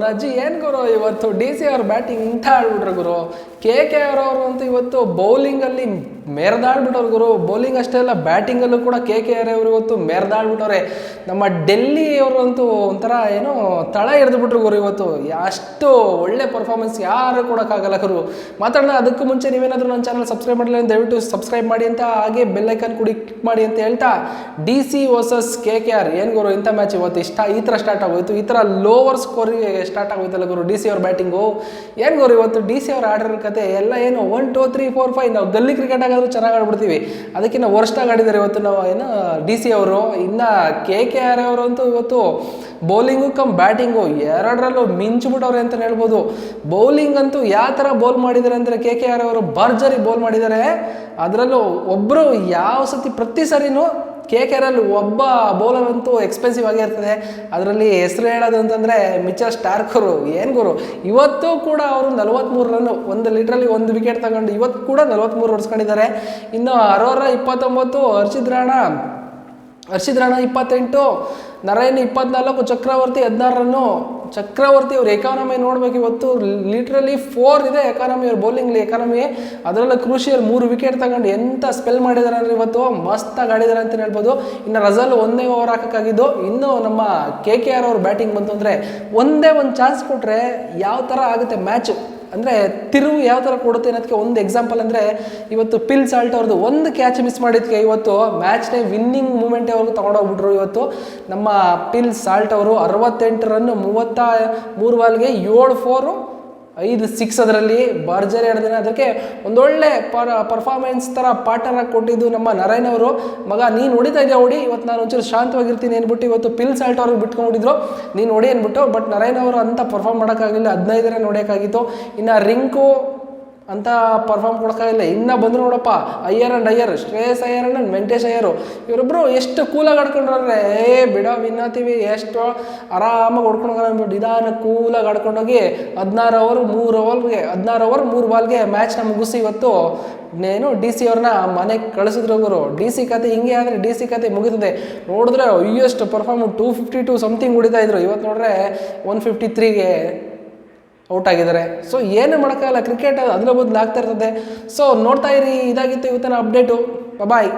ನಜ್ಜಿ ಏನು ಗುರು ಇವತ್ತು D C ಅವ್ರ ಬ್ಯಾಟಿಂಗ್ ಇಂಥ ಆಡ್ಬಿಟ್ರು ಗುರು. ಕೆ ಕೆ ಆರ್ ಅವರು ಅಂತೂ ಇವತ್ತು ಬೌಲಿಂಗಲ್ಲಿ ಮೆರೆದಾಡ್ಬಿಟ್ಟವ್ರು ಗುರು. ಬೌಲಿಂಗ್ ಅಷ್ಟೇ ಅಲ್ಲ, ಬ್ಯಾಟಿಂಗಲ್ಲೂ ಕೂಡ ಕೆ ಕೆ ಆರ್ ಅವರು ಇವತ್ತು ಮೆರೆದಾಡ್ಬಿಟ್ಟವ್ರೆ. ನಮ್ಮ ಡೆಲ್ಲಿ ಅವರು ಅಂತೂ ಒಂಥರ ಏನೋ ತಳ ಹಿಡಿದ್ಬಿಟ್ರು ಗುರು ಇವತ್ತು. ಅಷ್ಟು ಒಳ್ಳೆ ಪರ್ಫಾರ್ಮೆನ್ಸ್ ಯಾರು ಕೊಡೋಕ್ಕಾಗಲ್ಲ ಗುರು. ಮಾತಾಡೋಣ ಅದಕ್ಕೂ ಮುಂಚೆ ನೀವೇನಾದರೂ ನನ್ನ ಚಾನಲ್ ಸಬ್ಸ್ಕ್ರೈಬ್ ಮಾಡಲಿಲ್ಲ ದಯವಿಟ್ಟು ಸಬ್ಸ್ಕ್ರೈಬ್ ಮಾಡಿ ಅಂತ, ಹಾಗೆ ಬೆಲ್ಲೈಕನ್ ಕೂಡ ಕ್ಲಿಕ್ ಮಾಡಿ ಅಂತ ಹೇಳ್ತಾ, D C versus K K R ಏನು ಗುರು ಇಂಥ ಮ್ಯಾಚ್ ಇವತ್ತು ಈ ಥರ ಸ್ಟಾರ್ಟ್ ಆಗೋಯ್ತು. ಈ ಥರ ಲೋವರ್ ಸ್ಕೋರಿಗೆ ಸ್ಟಾರ್ಟ್ ಆಗೋಯ್ತಲ್ಲ ಗುರು ಡಿ ಸಿ ಅವ್ರ ಬ್ಯಾಟಿಂಗು. ಏನು ಗುರು ಇವತ್ತು ಡಿ ಸಿ ಅವ್ರು ಆಡಿರೋ ಕತೆ ಎಲ್ಲ ಏನು 1 2 3 4 5 ನಾವು ಗಲ್ಲಿ ಕ್ರಿಕೆಟ್ ಆಗಾದರೂ ಚೆನ್ನಾಗಿ ಆಡ್ಬಿಡ್ತೀವಿ, ಅದಕ್ಕಿಂತ ವರ್ಸ್ಟಾಗಿ ಆಡಿದ್ದಾರೆ ಇವತ್ತು ನಾವು ಏನು ಡಿ ಸಿ ಅವರು. ಇನ್ನು ಕೆ ಕೆ ಆರ್ ಅವರು ಅಂತೂ ಇವತ್ತು ಬೌಲಿಂಗು ಕಮ್ ಬ್ಯಾಟಿಂಗು ಎರಡರಲ್ಲೂ ಮಿಂಚ್ಬಿಟ್ಟವ್ರೆ ಅಂತಲೇ ಹೇಳ್ಬೋದು. ಬೌಲಿಂಗ್ ಅಂತೂ ಯಾವ ಥರ ಬೌಲ್ ಮಾಡಿದ್ದಾರೆ ಅಂದರೆ ಕೆ ಕೆ ಆರ್ ಅವರು ಭರ್ಜರಿ ಬೌಲ್ ಮಾಡಿದ್ದಾರೆ. ಅದರಲ್ಲೂ ಒಬ್ಬರು ಯಾವ ಸತಿ ಪ್ರತಿ ಸರಿನೂ ಕೆ ಕೆ ಆರಲ್ಲಿ ಒಬ್ಬ ಬೌಲರ್ ಅಂತೂ ಎಕ್ಸ್ಪೆನ್ಸಿವ್ ಆಗಿರ್ತದೆ. ಅದರಲ್ಲಿ ಹೆಸರು ಹೇಳೋದು ಅಂತಂದರೆ ಮಿಚೆಲ್ ಸ್ಟಾರ್ಕರು. ಏನು ಗುರು ಇವತ್ತು ಕೂಡ ಅವರು 43 ರನ್ನು ಒಂದು ಲೀಟ್ರಲ್ಲಿ 1 ವಿಕೆಟ್ ತಗೊಂಡು ಇವತ್ತು ಕೂಡ 43 ಹೊಡ್ಸ್ಕೊಂಡಿದ್ದಾರೆ. ಇನ್ನು ಅರೋರ 29, ಹರ್ಷಿದ್ ರಾಣಾ 28, ನರೈನ್ 24, ಚಕ್ರವರ್ತಿ 16 ರನ್ನು. ಚಕ್ರವರ್ತಿ ಅವ್ರ ಎಕಾನಮಿ ನೋಡ್ಬೇಕು ಇವತ್ತು ಲೀಟ್ರಲ್ಲಿ 4 ಇದೆ ಎಕಾನಮಿ, ಅವ್ರ ಬೌಲಿಂಗ್ಲಿ ಎಕಾನಮಿ. ಅದರಲ್ಲೂ ಕ್ರೂಷಿಯಲ್ 3 ವಿಕೆಟ್ ತಗೊಂಡು ಎಂಥ ಸ್ಪೆಲ್ ಮಾಡಿದ್ದಾರೆ ಅಂದರೆ ಇವತ್ತು ಮಸ್ತಾಗಿ ಆಡಿದ್ದಾರೆ ಅಂತಲೇ ಹೇಳ್ಬೋದು. ಇನ್ನು ರಜಲ್ 1 ಓವರ್ ಹಾಕೋಕ್ಕಾಗಿದ್ದು. ಇನ್ನು ನಮ್ಮ ಕೆ ಕೆ ಆರ್ ಅವ್ರ ಬ್ಯಾಟಿಂಗ್ ಬಂತು ಅಂದರೆ ಒಂದೇ ಒಂದು ಚಾನ್ಸ್ ಕೊಟ್ಟರೆ ಯಾವ ಥರ ಆಗುತ್ತೆ ಮ್ಯಾಚು ಅಂದರೆ ತಿರುವು ಯಾವ ಥರ ಕೊಡುತ್ತೆ ಅನ್ನೋದಕ್ಕೆ ಒಂದು ಎಕ್ಸಾಂಪಲ್ ಅಂದರೆ ಇವತ್ತು ಪಿಲ್ ಸಾಲ್ಟ್ ಅವ್ರದ್ದು ಒಂದು ಕ್ಯಾಚ್ ಮಿಸ್ ಮಾಡಿದ್ದಕ್ಕೆ ಇವತ್ತು ಮ್ಯಾಚ್ನೇ ವಿನ್ನಿಂಗ್ ಮೂಮೆಂಟೇ ಅವ್ರಿಗೆ ತೊಗೊಂಡೋಗ್ಬಿಟ್ರು. ಇವತ್ತು ನಮ್ಮ ಪಿಲ್ ಸಾಲ್ಟ್ ಅವರು 68 ರನ್ 33 ಬಾಲ್ಗೆ 7 4 5 6 ಅದರಲ್ಲಿ ಭರ್ಜರಿ ಆಡಿದಾನೆ. ಅದಕ್ಕೆ ಒಂದೊಳ್ಳೆ ಪರ್ಫಾರ್ಮೆನ್ಸ್ ಥರ ಪಾರ್ಟ್ನರ್ ಆಗಿ ಕೊಟ್ಟಿದ್ದು ನಮ್ಮ ನರೈನ್ ಅವರು. ಮಗ ನೀನು ಹೊಡಿತಾ ಇದೆಯಾ ಹೊಡಿ, ಇವತ್ತು ನಾನು ಒಂಚೂರು ಶಾಂತವಾಗಿರ್ತೀನಿ ಅಂದ್ಬಿಟ್ಟು ಇವತ್ತು ಪಿಲ್ ಸಾಲ್ಟ್ ಅವ್ರಿಗೆ ಬಿಟ್ಕೊಂಡ್ಬಿಟ್ಟಿದ್ರು, ನೀನು ಹೊಡಿ ಅಂದ್ಬಿಟ್ಟು. ಬಟ್ ನರೈನ್ ಅವರು ಅಂತ ಪರ್ಫಾರ್ಮ್ ಮಾಡೋಕ್ಕಾಗಲಿಲ್ಲ, 15 ರನ್ ಹೊಡೆಯೋಕ್ಕಾಗಿತ್ತು. ಇನ್ನು ರಿಂಕು ಅಂತ ಪರ್ಫಾರ್ಮ್ ಕೊಡೋಕ್ಕಾಗಿಲ್ಲ. ಇನ್ನು ಬಂದು ನೋಡಪ್ಪ ಅಯ್ಯರ್ ಆ್ಯಂಡ್ ಅಯ್ಯರ್, ಶ್ರೇಯಸ್ ಅಯ್ಯರ್ ಆ್ಯಂಡ್ ವೆಂಕಟೇಶ್ ಅಯ್ಯರು, ಇವರಿಬ್ಬರು ಎಷ್ಟು ಕೂಲಾಗಿ ಆಡ್ಕೊಂಡ್ರೆ ಬಿಡ ವಿನ್ನತೀವಿ ಎಷ್ಟು ಆರಾಮಾಗಿ ಹೊಡ್ಕೊಂಡು ನಿಧಾನ ಕೂಲಾಗಿ ಆಡ್ಕೊಂಡೋಗಿ 16 ಓವರ್ 3 ಬಾಲ್ಗೆ ಮ್ಯಾಚ್ನ ಮುಗಿಸಿ ಇವತ್ತು ನೇನು ಡಿ ಸಿ ಅವ್ರನ್ನ ಮನೆಗೆ ಕಳಿಸಿದ್ರು ಗುರು. ಡಿ ಸಿ ಕತೆ ಹಿಂಗೆ ಆದರೆ ಡಿ ಸಿ ಕತೆ ಮುಗಿತದೆ. ನೋಡಿದ್ರೆ ಅಯ್ಯಷ್ಟು ಪರ್ಫಾರ್ಮ್ 252 ಸಮಥಿಂಗ್ ಹೊಡಿತಾ ಇದ್ರು. ಇವತ್ತು ನೋಡ್ರೆ 153ಗೆ ಔಟ್ ಆಗಿದ್ದಾರೆ. ಸೊ ಏನು ಮಾಡೋಕ್ಕಾಗಲ್ಲ, ಕ್ರಿಕೆಟ್ ಅದರ ಬದಲು ಆಗ್ತಾ ಇರ್ತದೆ. ಸೊ ನೋಡ್ತಾ ಇರಿ, ಇದಾಗಿತ್ತು ಇವತ್ತಿನ ಅಪ್ಡೇಟು. ಬಾಯ್.